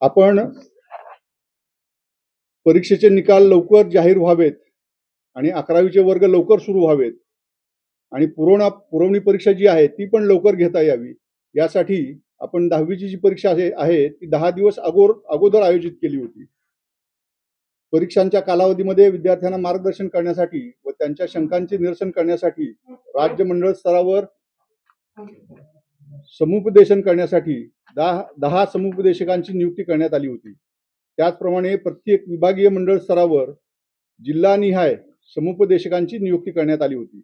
आपण परीक्षेचे निकाल लवकर जाहीर व्हावेत आणि 11वीचे वर्ग लवकर सुरू व्हावेत आणि पुरवणी परीक्षा जी आहे ती पण लवकर घेता यावी, यासाठी आपण 10वीची जी परीक्षा आहे ती 10 दिवस अगोदर आयोजित केली होती. परीक्षांच्या कालावधीमध्ये विद्यार्थ्यांना मार्गदर्शन करण्यासाठी व त्यांच्या शंकांचे निरसन करण्यासाठी राज्य मंडळ स्तरावर समुपदेशन करण्यासाठी 10 समुपदेशकांची नियुक्ती करण्यात आली होती. त्याचप्रमाणे प्रत्येक विभागीय मंडळ स्तरावर जिल्हानिहाय समुपदेशकांची नियुक्ती करण्यात आली होती.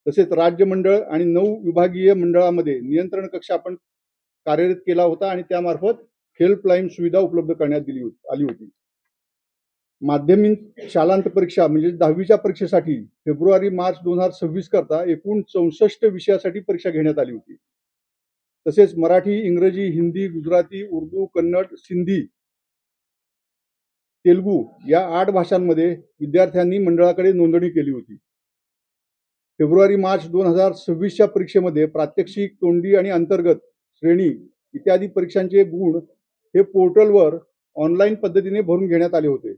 तसेच राज्य मंडळ आणि 9 विभागीय मंडळामध्ये नियंत्रण कक्ष आपण कार्यरत केला होता आणि त्यामार्फत हेल्पलाईन सुविधा उपलब्ध करण्यात आली होती. माध्यमिक शालांत परीक्षा म्हणजे 10वीच्या परीक्षेसाठी फेब्रुवारी-मार्च 2026 करता एकूण 64 विषयासाठी परीक्षा घेण्यात आली होती. तसेच मराठी, इंग्रजी, हिंदी, गुजराती, उर्दू, कन्नड, सिंधी, तेलुगू या 8 भाषांमध्ये विद्यार्थ्यांनी मंडळाकडे नोंदणी केली होती. फेब्रुवारी-मार्च 2026च्या परीक्षेमध्ये प्रात्यक्षिक, तोंडी आणि अंतर्गत श्रेणी इत्यादी परीक्षांचे गुण हे पोर्टलवर ऑनलाईन पद्धतीने भरून घेण्यात आले होते.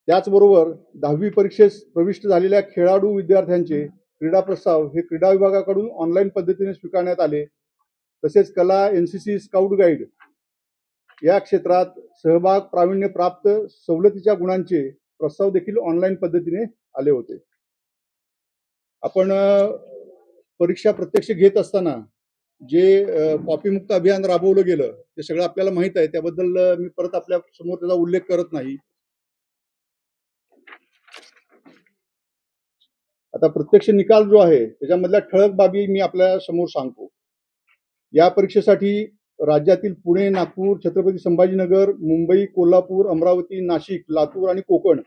त्याचबरोबर 10वी परीक्षेस प्रविष्ट झालेल्या खेळाडू विद्यार्थ्यांचे क्रीडा प्रस्ताव हे क्रीडा विभागाकडून ऑनलाईन पद्धतीने स्वीकारण्यात आले. तसेच कला, एनसीसी, स्काउट गाईड या क्षेत्रात सहभाग प्रावीण्य प्राप्त सवलतीच्या गुणांचे प्रस्ताव देखील ऑनलाईन पद्धतीने आले होते. आपण परीक्षा प्रत्यक्ष घेत असताना जे कॉपीमुक्त अभियान राबवलं गेलं ते सगळं आपल्याला माहित आहे, त्याबद्दल मी परत आपल्या समोर त्याचा उल्लेख करत नाही. आता प्रत्यक्ष निकाल जो आहे त्याच्यामधल्या ठळक बाबी मी आपल्या समोर सांगतो. या परीक्षेसाठी राज्यातील पुणे, नागपूर, छत्रपती संभाजीनगर, मुंबई, कोल्हापूर, अमरावती, नाशिक, लातूर आणि कोकण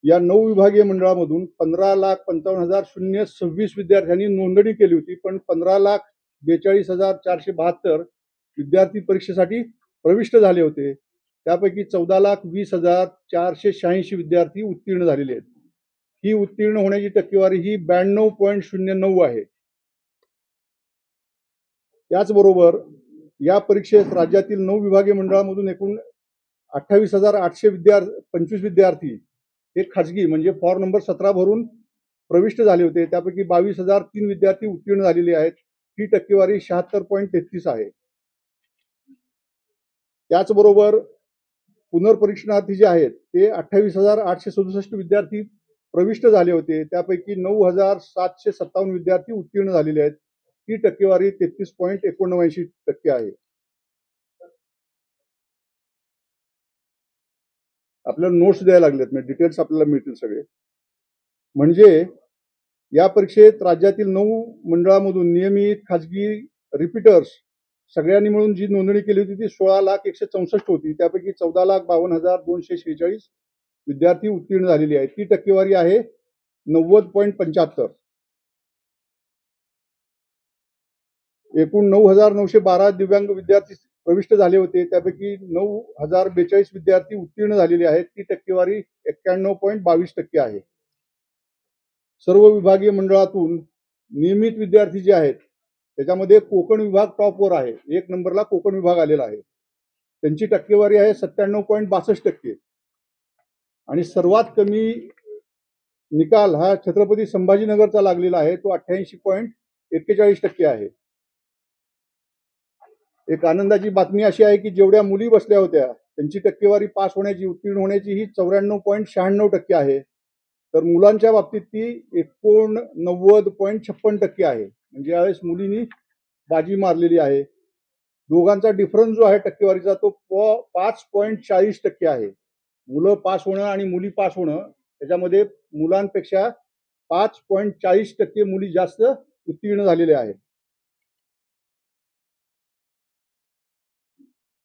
या 9 विभागीय मंडळामधून 15,55,026 विद्यार्थ्यांनी नोंदणी केली होती. पण 15,42,472 विद्यार्थी परीक्षेसाठी प्रविष्ट झाले होते. त्यापैकी 14,20,486 विद्यार्थी उत्तीर्ण झालेले आहेत. ही उत्तीर्ण होण्याची टक्केवारी ही 92.09 आहे. त्याचबरोबर या परीक्षेत राज्यातील 9 विभागीय मंडळामधून एकूण 28,825 विद्यार्थी हे खाजगी म्हणजे फॉर्म नंबर 17 भरून प्रविष्ट झाले होते. त्यापैकी 22,003 विद्यार्थी उत्तीर्ण झालेले आहेत. ही टक्केवारी 76.33 आहे. त्याचबरोबर पुनर्परीक्षणार्थी जे आहेत ते 28,867 विद्यार्थी प्रविष्ट झाले होते. त्यापैकी 9,757 विद्यार्थी उत्तीर्ण झालेले आहेत. ही टक्केवारी 33.79% आहे. आपल्याला नोट्स द्यायला लागलेत, म्हणजे डिटेल्स आपल्याला मिळतील सगळे. म्हणजे या परीक्षेत राज्यातील 9 मंडळामधून नियमित, खाजगी, रिपीटर्स सगळ्यांनी मिळून जी नोंदणी केली होती ती 16,164 होती. त्यापैकी 14,52,246 विद्यार्थी उत्तीर्ण झालेले आहेत. ती टक्केवारी आहे 90.75. एकूण 9,912 दिव्यांग विद्यार्थी प्रविष्ट झाले होते. त्यापैकी 9,042 विद्यार्थी उत्तीर्ण झालेले आहेत. ती टक्केवारी 91.22% आहे. सर्व विभागीय मंडळातून नियमित विद्यार्थी जे आहेत त्याच्यामध्ये कोकण विभाग टॉपवर आहे. 1 नंबरला कोकण विभाग आलेला आहे. त्यांची टक्केवारी आहे 97.62%. आणि सर्वात कमी निकाल हा छत्रपती संभाजीनगरचा लागलेला आहे. तो 88.41% आहे. एक आनंदाची बातमी अशी आहे की जेवढ्या मुली बसल्या होत्या त्यांची टक्केवारी पास होण्याची, उत्तीर्ण होण्याची ही 94.96% आहे. तर मुलांच्या बाबतीत ती 89.56% आहे. म्हणजे यावेळेस मुलींनी बाजी मारलेली आहे. दोघांचा डिफरन्स जो आहे टक्केवारीचा तो 5.40% आहे. मुलं पास होणं आणि मुली पास होणं त्याच्यामध्ये मुलांपेक्षा 5.40% मुली जास्त उत्तीर्ण झालेल्या आहेत.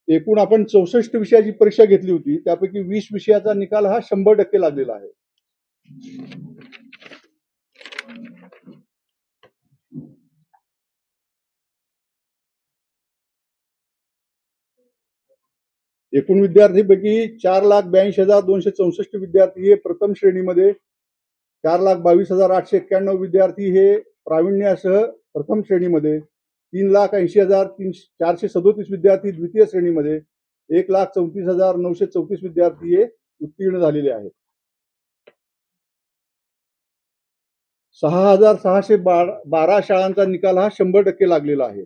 एकूण आपण 64 विषयाची परीक्षा घेतली होती. त्यापैकी 20 विषयाचा निकाल हा 100% लागलेला आहे. एकूण विद्यार्थीपैकी 4,82,264 विद्यार्थी हे प्रथम श्रेणीमध्ये, 4,22,891 विद्यार्थी हे प्रावीण्यासह प्रथम श्रेणीमध्ये, 3,80,437 विद्यार्थी द्वितीय श्रेणीमध्ये, 1,34,934 विद्यार्थी हे उत्तीर्ण झालेले आहेत. 6,612 शाळांचा निकाल हा 100% लागलेला आहे.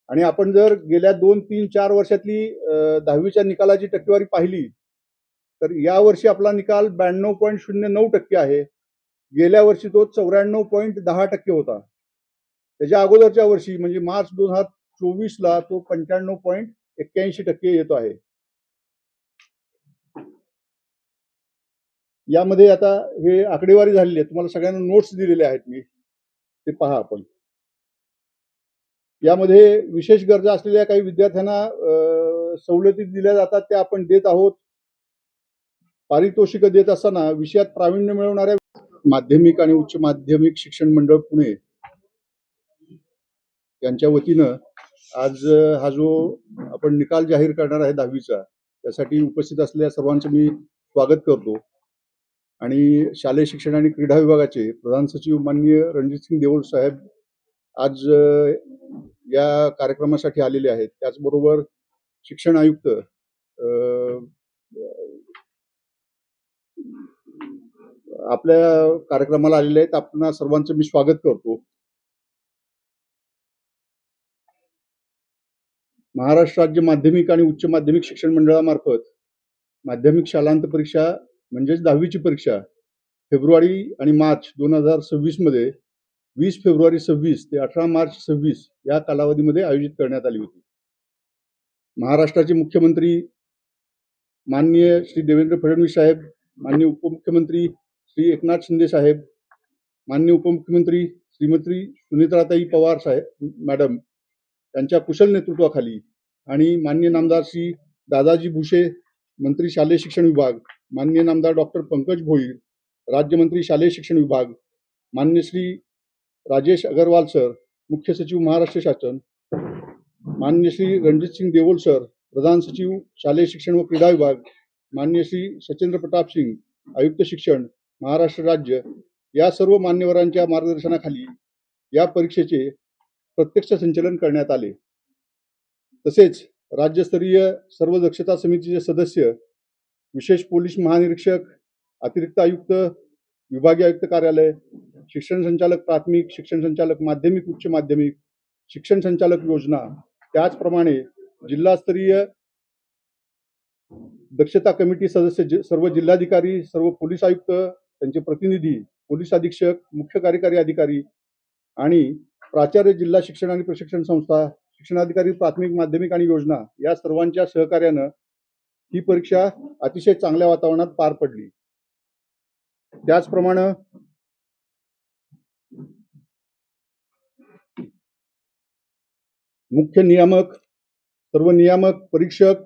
आणि आपण जर गेल्या 2, 3, 4 वर्षातली 10वीच्या निकालाची टक्केवारी पाहिली तर यावर्षी आपला निकाल 92.09% आहे. गेल्या वर्षी तो 94.10% होता. त्याच्या अगोदरच्या वर्षी म्हणजे मार्च 2024ला तो 95.81% येतो आहे. यामध्ये आता हे आकडेवारी झालेली आहे. तुम्हाला सगळ्यांना नोट्स दिलेले आहेत मी, ते पहा आपण. यामध्ये विशेष गरजा असलेल्या काही विद्यार्थ्यांना सवलती दिल्या जातात, त्या आपण देत आहोत. पारितोषिक देत असताना विषयात प्रावीण्य मिळवणाऱ्या माध्यमिक आणि उच्च माध्यमिक शिक्षण मंडळ पुणे यांच्या वतीनं आज हा जो आपण निकाल जाहीर करणार आहे 10वीचा, त्यासाठी उपस्थित असलेल्या सर्वांचं मी स्वागत करतो. आणि शालेय शिक्षण आणि क्रीडा विभागाचे प्रधान सचिव माननीय रणजितसिंग देओल साहेब आज या कार्यक्रमासाठी आलेले आहेत. त्याचबरोबर शिक्षण आयुक्त आपल्या कार्यक्रमाला आलेले आहेत. आपणा सर्वांचं मी स्वागत करतो. महाराष्ट्र राज्य माध्यमिक आणि उच्च माध्यमिक शिक्षण मंडळामार्फत माध्यमिक शालांत परीक्षा म्हणजेच 10वीची परीक्षा फेब्रुवारी आणि मार्च 2026 मध्ये 20 फेब्रुवारी 26 ते 18 मार्च 26 या कालावधीमध्ये आयोजित करण्यात आली होती. महाराष्ट्राचे मुख्यमंत्री माननीय श्री देवेंद्र फडणवीस साहेब, माननीय उपमुख्यमंत्री श्री एकनाथ शिंदे साहेब, माननीय उपमुख्यमंत्री श्रीमती सुनीताताई पवार साहेब मॅडम यांच्या कुशल नेतृत्वाखाली आणि माननीय नामदार श्री दादाजी भुसे, मंत्री शालेय शिक्षण विभाग, माननीय नामदार डॉक्टर पंकज भोईर, राज्यमंत्री शालेय शिक्षण विभाग, माननीय श्री राजेश अग्रवाल सर, मुख्य सचिव महाराष्ट्र शासन, माननीय श्री रणजितसिंग देओल सर, प्रधान सचिव शालेय शिक्षण व क्रीडा विभाग, माननीय श्री सचेंद्र प्रताप सिंग, आयुक्त शिक्षण महाराष्ट्र राज्य, या सर्व मान्यवरांच्या मार्गदर्शनाखाली या परीक्षेचे प्रत्यक्ष संचलन करण्यात आले. तसेच राज्यस्तरीय सर्व दक्षता समितीचे सदस्य, विशेष पोलीस महानिरीक्षक, अतिरिक्त आयुक्त, विभागीय आयुक्त कार्यालय, शिक्षण संचालक प्राथमिक, शिक्षण संचालक माध्यमिक उच्च माध्यमिक, शिक्षण संचालक योजना, त्याचप्रमाणे जिल्हास्तरीय दक्षता कमिटी सदस्य, सर्व जिल्हाधिकारी, सर्व पोलीस आयुक्त, त्यांचे प्रतिनिधी, पोलीस अधीक्षक, मुख्य कार्यकारी अधिकारी आणि प्राचार्य, जिल्हा शिक्षण आणि प्रशिक्षण संस्था, शिक्षणाधिकारी प्राथमिक माध्यमिक आणि योजना या सर्वांच्या सहकार्यानं ही परीक्षा अतिशय चांगल्या वातावरणात पार पडली. त्याचप्रमाणे मुख्य नियामक, सर्व नियामक, परीक्षक,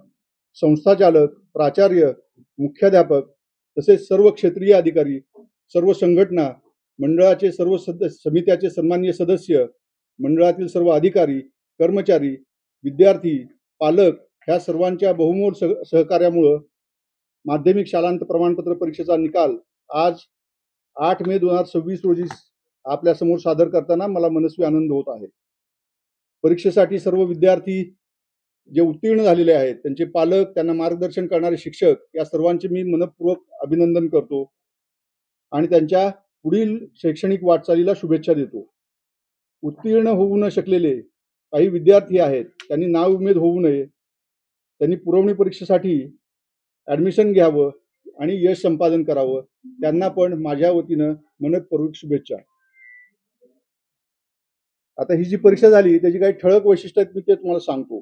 संस्थाचालक, प्राचार्य, मुख्याध्यापक तसेच सर्व क्षेत्रीय अधिकारी, सर्व संघटना, मंडळाचे सर्व समित्याचे सन्माननीय सदस्य, मंडळातील सर्व अधिकारी, कर्मचारी, विद्यार्थी, पालक ह्या सर्वांच्या बहुमोल सहकार्यामुळे माध्यमिक शालांत प्रमाणपत्र परीक्षेचा निकाल आज 8 मे 2026 रोजी आपल्या समोर सादर करताना मला मनस्वी आनंद होत आहे. परीक्षेसाठी सर्व विद्यार्थी जे उत्तीर्ण झालेले आहेत, त्यांचे पालक, त्यांना मार्गदर्शन करणारे शिक्षक या सर्वांचे मी मनपूर्वक अभिनंदन करतो आणि त्यांच्या पुढील शैक्षणिक वाटचालीला शुभेच्छा देतो. उत्तीर्ण होऊ न शकलेले काही विद्यार्थी आहेत, त्यांनी नाउमेद होऊ नये, त्यांनी पुरवणी परीक्षेसाठी ॲडमिशन घ्यावं आणि यश संपादन करावं. त्यांना पण माझ्या वतीनं मनपूर्वक शुभेच्छा. आता ही जी परीक्षा झाली त्याची काही ठळक वैशिष्ट्य आहेत, मी ते तुम्हाला सांगतो.